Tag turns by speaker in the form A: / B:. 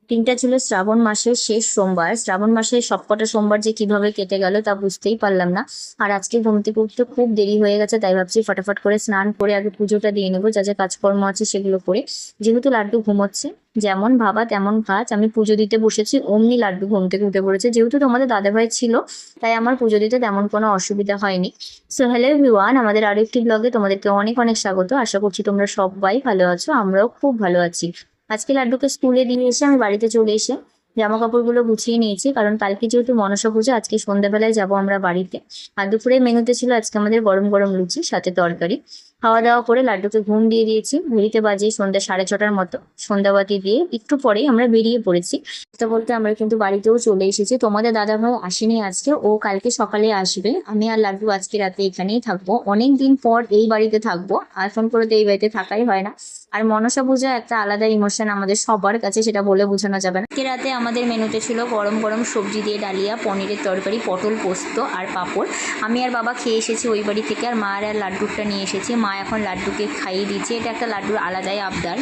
A: দিনটা ছিল শ্রাবণ মাসের শেষ সোমবার। শ্রাবণ মাসের সবকটা সোমবার যে কিভাবে কেটে গেল তা বুঝতেই পারলাম না। আর আজকে ঘুম থেকে উঠতে খুব দেরি হয়ে গেছে, তাই ভাবছি ফটাফট করে স্নান করে আগে পুজোটা দিয়ে নেবো, যা যা কাজকর্ম আছে সেগুলো করে। যেহেতু লাড্ডু ঘুমোচ্ছে, যেমন ভাবা তেমন কাজ। আমি পুজো দিতে বসেছি, অমনি লাড্ডু ঘুম থেকে উঠে পড়েছে। যেহেতু তোমাদের দাদাভাই ছিল, তাই আমার পুজো দিতে তেমন কোনো অসুবিধা হয়নি। সো হ্যালো এভরিওয়ান, আমাদের আরো একটি ব্লগে তোমাদেরকে অনেক অনেক স্বাগত। আশা করছি তোমরা সবাই ভালো আছো, আমরাও খুব ভালো আছি। আজকে লাড্ডুকে স্কুলে দিয়ে এসে আমি বাড়িতে চলে এসে জামা কাপড়গুলো গুছিয়ে নিয়েছি, কারণ কালকে যেহেতু মনসা পুজো, আজকে সন্ধ্যাবেলায় যাব আমরা বাড়িতে। আর দুপুরে মেনুতে ছিল আজকে আমাদের গরম গরম লুচি সাথে তরকারি। খাওয়া দাওয়া করে লাড্ডুকে ঘুম দিয়ে দিয়েছি। ঘড়িতে বাজে সন্ধ্যা 6:30টার মতো। সন্ধ্যাবাতি দিয়ে একটু পরেই আমরা বেরিয়ে পড়েছি। কথা বলতে আমরা কিন্তু বাড়িতেও চলে এসেছি। তোমাদের দাদাভাই আসেনি আজকে, ও কালকে সকালে আসবে। আমি আর লাড্ডু আজকে রাতে এখানেই থাকবো, অনেক দিন পর এই বাড়িতে থাকবো। আর ফোন করে তো এই বাড়িতে থাকাই হয় না। আর মনসা পূজা একটা আলাদা ইমোশন আমাদের সবার কাছে, সেটা বলে বোঝানো যাবে না। আজকে রাতে আমাদের মেনুতে ছিল গরম গরম সবজি দিয়ে ডালিয়া, পনিরের তরকারি, পটল পোস্ত আর পাঁপড়। আমি আর বাবা খেয়ে এসেছি ওই বাড়ি থেকে, আর মা আর লাড্ডুরটা নিয়ে এসেছি। মা এখন লাড্ডুকে খাইয়ে দিচ্ছে, এটা একটা লাড্ডুর আলাদাই আবদার।